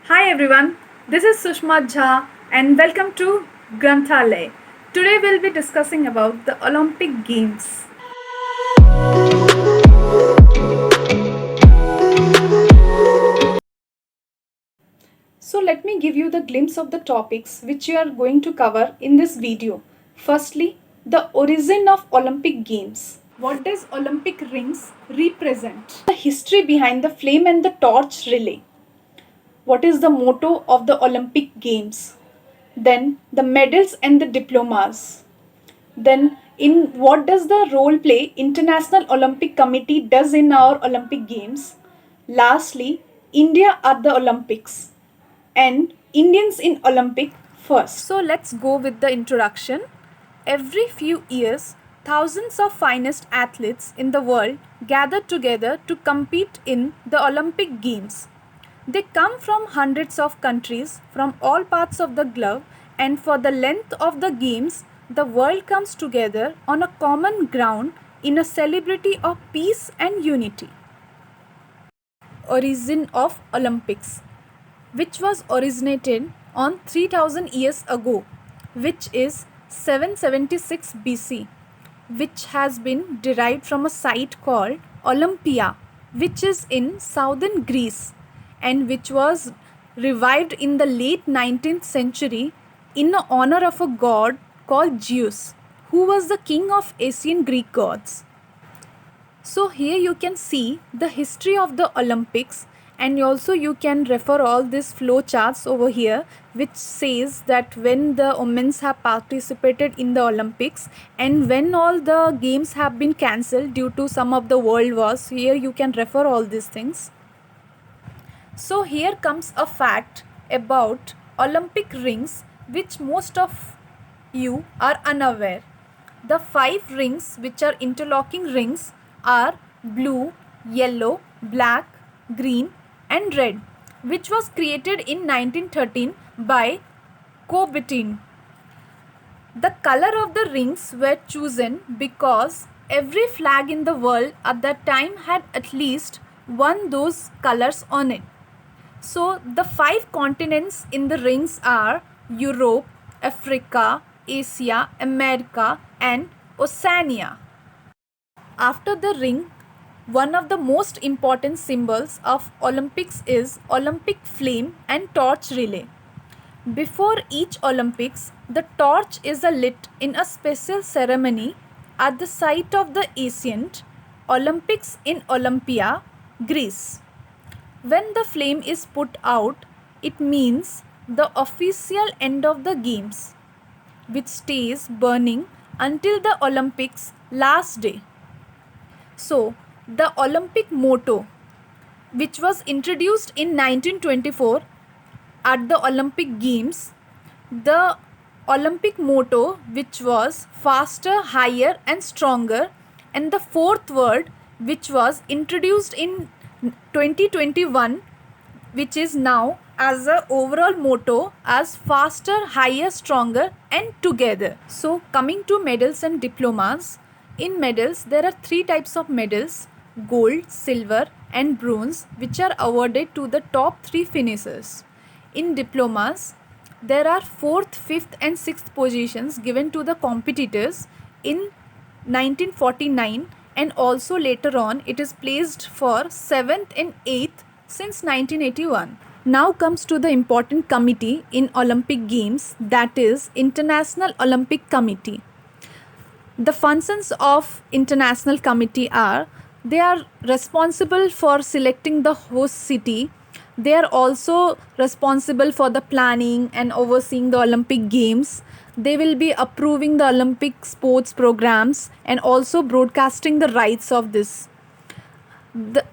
Hi everyone, this is Sushma Jha and welcome to Granthalay. Today we'll be discussing about the Olympic Games. So let me give you the glimpse of the topics which you are going to cover in this video. Firstly, the origin of Olympic Games. What does Olympic rings represent? The history behind the flame and the torch relay. What is the motto of the Olympic Games? Then the medals and the diplomas. Then in what does the role play International Olympic Committee does in our Olympic Games? Lastly, India at the Olympics and Indians in Olympic first. So let's go with the introduction. Every few years, thousands of finest athletes in the world gather together to compete in the Olympic Games. They come from hundreds of countries from all parts of the globe, and for the length of the games, the world comes together on a common ground in a celebrity of peace and unity. Origin of Olympics, which was originated on 3000 years ago, which is 776 BC, which has been derived from a site called Olympia, which is in southern Greece and which was revived in the late 19th century in honor of a god called Zeus, who was the king of ancient Greek gods. So here you can see the history of the Olympics, and also you can refer all these flow charts over here which says that when the women have participated in the Olympics and when all the games have been cancelled due to some of the world wars. Here you can refer all these things. So here comes a fact about Olympic rings which most of you are unaware. The 5 rings, which are interlocking rings, are blue, yellow, black, green and red, which was created in 1913 by Coubertin. The color of the rings were chosen because every flag in the world at that time had at least one those colors on it. So the 5 continents in the rings are Europe, Africa, Asia, America and Oceania. After the ring, one of the most important symbols of Olympics is Olympic flame and torch relay. Before each Olympics, the torch is lit in a special ceremony at the site of the ancient Olympics in Olympia, Greece. When the flame is put out, it means the official end of the games, which stays burning until the Olympics last day. So, the Olympic motto, which was introduced in 1924 at the Olympic Games, the Olympic motto, which was faster, higher and stronger, and the fourth word, which was introduced in 2021, which is now as a overall motto as faster, higher, stronger and together. So coming to medals and diplomas, in medals there are 3 types of medals: gold, silver and bronze, which are awarded to the top 3 finishers. In diplomas, there are 4th, 5th and 6th positions given to the competitors in 1949, and also later on it is placed for 7th and 8th since 1981. Now comes to the important committee in Olympic Games, that is International Olympic Committee. The functions of International Committee are: they are responsible for selecting the host city. They are also responsible for the planning and overseeing the Olympic Games. They will be approving the Olympic sports programs and also broadcasting the rights of this.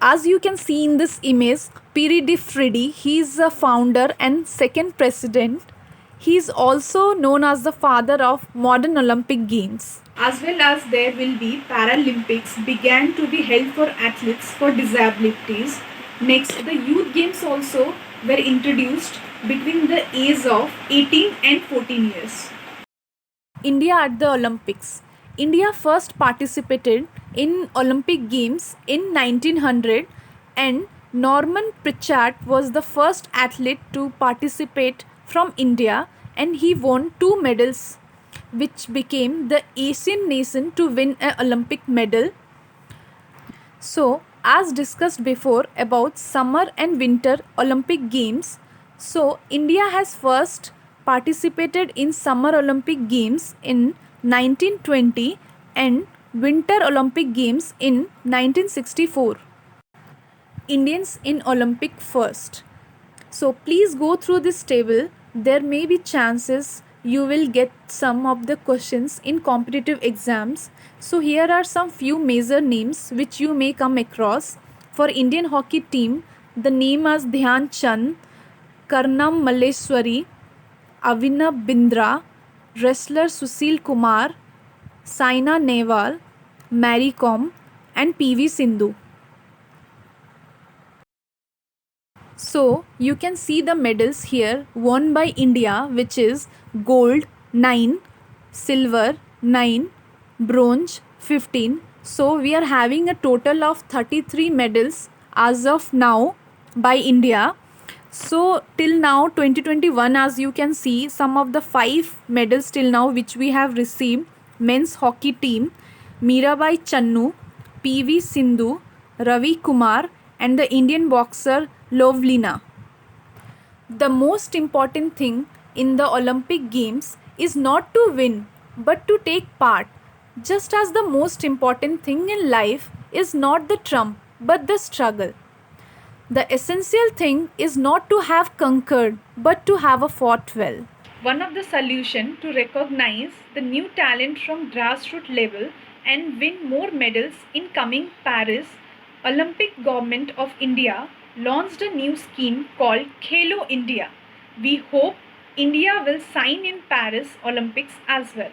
As you can see in this image, Piri Di Fridi, he is a founder and second president. He is also known as the father of modern Olympic Games. As well as there will be Paralympics began to be held for athletes for disabilities. Next, the youth games also were introduced between the age of 18 and 14 years. India at the Olympics. India first participated in Olympic Games in 1900, and Norman Pritchard was the first athlete to participate from India and he won 2 medals, which became the Asian nation to win an Olympic medal. So, as discussed before about summer and winter Olympic Games, so India has first participated in Summer Olympic Games in 1920 and Winter Olympic Games in 1964. Indians in Olympic first. So please go through this table. There may be chances you will get some of the questions in competitive exams. So here are some few major names which you may come across. For Indian hockey team, the name is Dhyan Chand, Karnam Malleswari, Avinav Bindra, wrestler Sushil Kumar, Saina Nehwal, Mary Kom and PV Sindhu. So you can see the medals here won by India, which is gold 9, silver 9, bronze 15. So we are having a total of 33 medals as of now by India. So till now 2021, as you can see, some of the 5 medals till now which we have received: men's hockey team Mirabai Channu, PV Sindhu, Ravi Kumar and the Indian boxer Lovlina. The most important thing in the Olympic Games is not to win but to take part. Just as the most important thing in life is not the trump but the struggle. The essential thing is not to have conquered but to have fought well. One of the solutions to recognize the new talent from grassroots level and win more medals in coming Paris, Olympic Government of India launched a new scheme called Khelo India. We hope India will sign in Paris Olympics as well.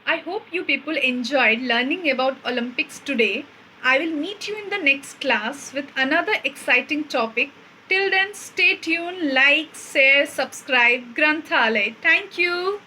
I hope you people enjoyed learning about Olympics today. I will meet you in the next class with another exciting topic. Till then, stay tuned, like, share, subscribe, Granthalay. Thank you.